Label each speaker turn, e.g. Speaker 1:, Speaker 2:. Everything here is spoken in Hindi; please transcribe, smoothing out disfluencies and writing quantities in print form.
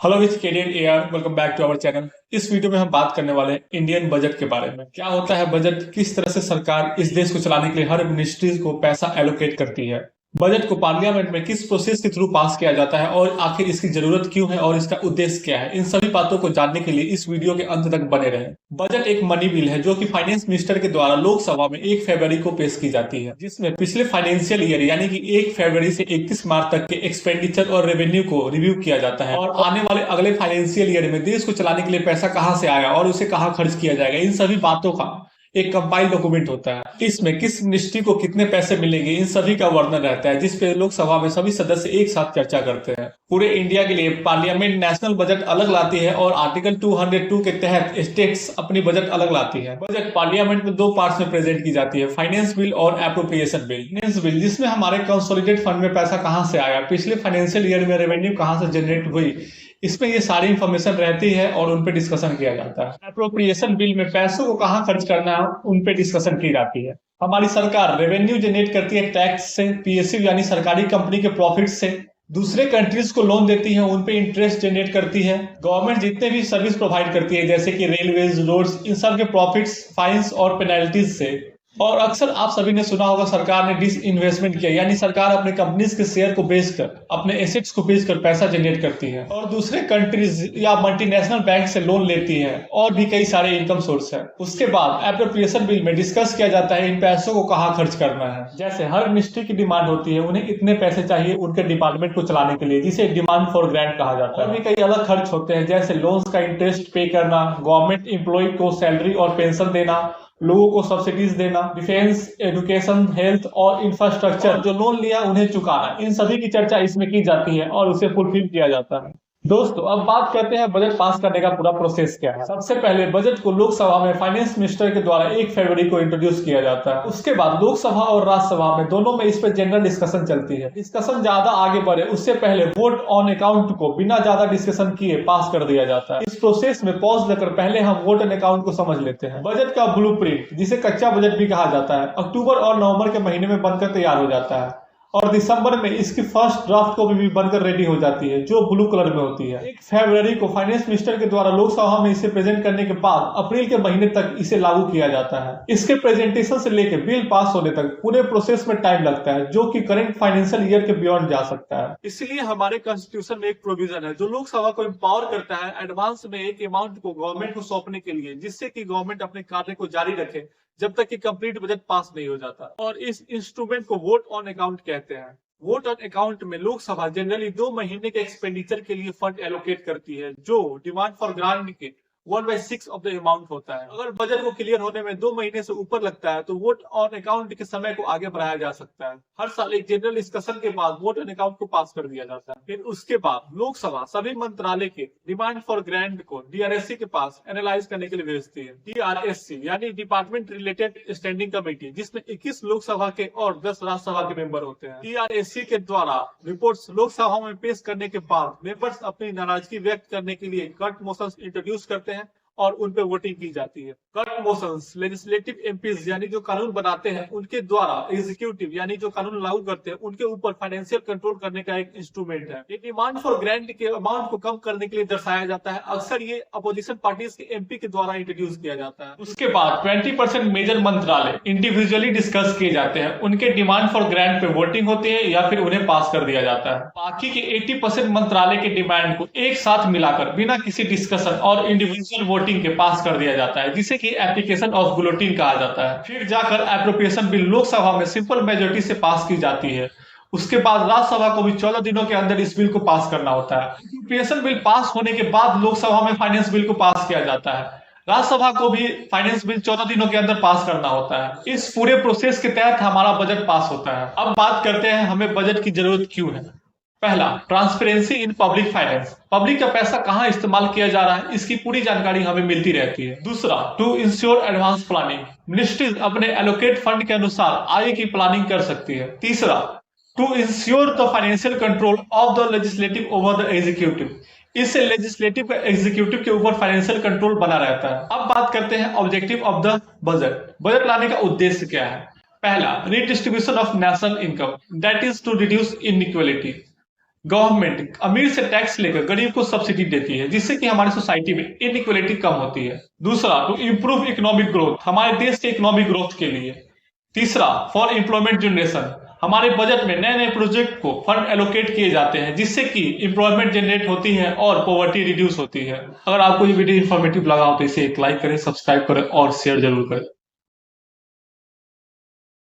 Speaker 1: Hello with career AR, welcome back to our channel. इस वीडियो में हम बात करने वाले हैं इंडियन बजट के बारे में। क्या होता है बजट, किस तरह से सरकार इस देश को चलाने के लिए हर मिनिस्ट्रीज को पैसा एलोकेट करती है, बजट को पार्लियामेंट में किस प्रोसेस के थ्रू पास किया जाता है और आखिर इसकी जरूरत क्यों है और इसका उद्देश्य क्या है, इन सभी बातों को जानने के लिए इस वीडियो के अंत तक बने रहें। बजट एक मनी बिल है जो कि फाइनेंस मिनिस्टर के द्वारा लोकसभा में 1 फरवरी को पेश की जाती है, जिसमें पिछले फाइनेंशियल ईयर यानी कि 1 फरवरी से 31 मार्च तक के एक्सपेंडिचर और रेवेन्यू को रिव्यू किया जाता है और आने वाले अगले फाइनेंशियल ईयर में देश को चलाने के लिए पैसा कहां से आया और उसे कहां खर्च किया जाएगा, इन सभी बातों का एक कंपाइल डॉक्यूमेंट होता है। इसमें किस मिनिस्ट्री को कितने पैसे मिलेंगे इन सभी का वर्णन रहता है, जिसपे लोकसभा में सभी सदस्य एक साथ चर्चा करते हैं। पूरे इंडिया के लिए पार्लियामेंट नेशनल बजट अलग लाती है और आर्टिकल 202 के तहत स्टेट्स अपनी बजट अलग लाती है। बजट पार्लियामेंट में दो पार्ट्स में प्रेजेंट की जाती है, फाइनेंस बिल और एप्रोप्रिएशन बिल। फाइनेंस बिल जिसमें हमारे कंसोलिडेट फंड में पैसा कहां से आया, पिछले फाइनेंशियल ईयर में रेवेन्यू कहां से जनरेट हुई, इसमें ये सारी इंफॉर्मेशन रहती है और उन पे डिस्कशन किया जाता है। एप्रोप्रिएशन बिल में पैसों को कहां खर्च करना है उन पे डिस्कशन की जाती है। हमारी सरकार रेवेन्यू जनरेट करती है टैक्स से, पीएसयू यानी सरकारी कंपनी के प्रॉफिट से, दूसरे कंट्रीज को लोन देती है, उन पे इंटरेस्ट जनरेट करती है। गवर्नमेंट जितने भी सर्विस प्रोवाइड करती है जैसे कि रेलवेज, रोड्स, इन सब के प्रॉफिट्स, फाइन्स और पेनल्टीज से। और अक्सर आप सभी ने सुना होगा सरकार ने डिस इन्वेस्टमेंट किया, यानी सरकार अपने कंपनीज के शेयर को बेचकर, अपने एसेट्स को बेचकर पैसा जनरेट करती है और दूसरे कंट्रीज या मल्टीनेशनल बैंक से लोन लेती है और भी कई सारे इनकम सोर्स है। उसके बाद एप्रोप्रिएशन बिल में डिस्कस किया जाता है इन पैसों को कहाँ खर्च करना है। जैसे हर मिनिस्ट्री की डिमांड होती है, उन्हें इतने पैसे चाहिए उनके डिपार्टमेंट को चलाने के लिए, जिसे डिमांड फॉर ग्रांट कहा जाता है। और भी कई अलग खर्च होते हैं जैसे लोन्स का इंटरेस्ट पे करना, गवर्नमेंट एम्प्लॉय को सैलरी और पेंशन देना, लोगों को सब्सिडीज देना, डिफेंस, एजुकेशन, हेल्थ और इंफ्रास्ट्रक्चर जो लोन लिया उन्हें चुकाना, इन सभी की चर्चा इसमें की जाती है और उसे फुलफिल किया जाता है। दोस्तों अब बात करते हैं बजट पास करने का पूरा प्रोसेस क्या है। सबसे पहले बजट को लोकसभा में फाइनेंस मिनिस्टर के द्वारा 1 फरवरी को इंट्रोड्यूस किया जाता है। उसके बाद लोकसभा और राज्यसभा में दोनों में इस पर जनरल डिस्कशन चलती है। डिस्कशन ज्यादा आगे बढ़े उससे पहले वोट ऑन अकाउंट को बिना ज्यादा डिस्कशन किए पास कर दिया जाता है। इस प्रोसेस में पॉज लेकर पहले हम वोट ऑन अकाउंट को समझ लेते हैं। बजट का ब्लूप्रिंट, जिसे कच्चा बजट भी कहा जाता है, अक्टूबर और नवंबर के महीने में बनकर तैयार हो जाता है और दिसंबर में इसकी फर्स्ट ड्राफ्ट कॉपी भी बनकर रेडी हो जाती है जो ब्लू कलर में होती है। 1 फरवरी को फाइनेंस मिनिस्टर के द्वारा लोकसभा में इसे प्रेजेंट करने के बाद अप्रैल के महीने तक इसे लागू किया जाता है। इसके प्रेजेंटेशन से लेकर बिल पास होने तक पूरे प्रोसेस में टाइम लगता है, जो कि करंट फाइनेंशियल ईयर के बियॉन्ड जा सकता है। इसलिए हमारे कॉन्स्टिट्यूशन में एक प्रोविजन है जो लोकसभा को एम्पावर करता है एडवांस में एक अमाउंट को गवर्नमेंट को सौंपने के लिए, जिससे कि गवर्नमेंट अपने कार्य को जारी रखे जब तक कि कंप्लीट बजट पास नहीं हो जाता। और इस इंस्ट्रूमेंट को वोट ऑन अकाउंट कहते हैं। वोट ऑन अकाउंट में लोकसभा जनरली 2 महीने के एक्सपेंडिचर के लिए फंड एलोकेट करती है, जो डिमांड फॉर ग्रांट के 1/6 ऑफ द अमाउंट होता है। अगर बजट को क्लियर होने में 2 महीने से ऊपर लगता है तो वोट ऑन अकाउंट के समय को आगे बढ़ाया जा सकता है। हर साल एक जनरल डिस्कशन के बाद वोट ऑन अकाउंट को पास कर दिया जाता है। फिर उसके बाद लोकसभा सभी मंत्रालय के डिमांड फॉर ग्रांट को डीआरएससी के पास एनालाइज करने के लिए भेजती है। डीआरएससी यानी डिपार्टमेंट रिलेटेड स्टैंडिंग कमेटी, जिसमें 21 लोकसभा के और 10 राज्यसभा के मेंबर होते हैं। डीआरएससी के द्वारा रिपोर्ट्स लोकसभा में पेश करने के बाद मेंबर्स अपनी नाराजगी व्यक्त करने के लिए कट मोशंस इंट्रोड्यूस करते हैं और उन पे वोटिंग की जाती है। कट मोशंस लेजिस्लेटिव एमपीज यानी जो कानून बनाते हैं उनके द्वारा एग्जीक्यूटिव यानी जो कानून लागू करते हैं उनके ऊपर फाइनेंशियल कंट्रोल करने का एक इंस्ट्रूमेंट है। ये डिमांड फॉर ग्रांट के अमाउंट को कम करने के लिए दर्शाया जाता है। अक्सर ये अपोजिशन पार्टीज के एमपी के द्वारा इंट्रोड्यूस किया जाता है। उसके बाद 20% मेजर मंत्रालय इंडिविजुअली डिस्कस किए जाते हैं, उनके डिमांड फॉर ग्रांट पे वोटिंग होती है या फिर उन्हें पास कर दिया जाता है। बाकी के 80% मंत्रालय के डिमांड को एक साथ मिलाकर बिना किसी डिस्कशन और इंडिविजुअल वोटिंग के पास कर दिया जाता है, जिसे कि एप्लीकेशन ऑफ गुलोटिन कहा जाता है। फिर जाकर एप्रोप्रिएशन बिल लोकसभा में सिंपल मेजोरिटी से पास की जाती है। उसके बाद राज्यसभा को भी 14 दिनों के अंदर इस बिल को पास करना होता है। एप्रोप्रिएशन बिल पास होने के बाद लोकसभा में फाइनेंस बिल को पास किया जाता है। राज्यसभा को भी फाइनेंस बिल 14 दिनों के अंदर पास करना होता है। इस पूरे प्रोसेस के तहत हमारा बजट पास होता है। अब बात करते हैं हमें बजट की जरूरत क्यों है। पहला, transparency in public finance, public का पैसा कहां इस्तेमाल किया जा रहा है इसकी पूरी जानकारी हमें मिलती रहती है। दूसरा, to ensure advance planning, ministries अपने एलोकेट फंड के अनुसार आगे की प्लानिंग कर सकती है। तीसरा, to ensure the financial control of the legislative over the executive, इससे लेजिस्लेटिव का एग्जीक्यूटिव के ऊपर फाइनेंशियल कंट्रोल बना रहता है। अब बात करते हैं objective of the budget, budget लाने का उद्देश्य क्या है। पहला, redistribution of national income, that is to reduce inequality, government अमीर से टैक्स लेकर गरीब को सब्सिडी देती है, जिससे कि हमारी सोसाइटी में इनइक्वलिटी कम होती है। दूसरा, टू इम्प्रूव इकोनॉमिक ग्रोथ, हमारे देश के इकोनॉमिक ग्रोथ के लिए। तीसरा, फॉर एम्प्लॉयमेंट जनरेशन, हमारे बजट में नए नए प्रोजेक्ट को फंड एलोकेट किए जाते हैं, जिससे कि एम्प्लॉयमेंट जनरेट होती है और पॉवर्टी रिड्यूस होती है। अगर आपको ये वीडियो इन्फॉर्मेटिव लगा हो तो इसे एक लाइक करें, सब्सक्राइब करें और शेयर जरूर करें।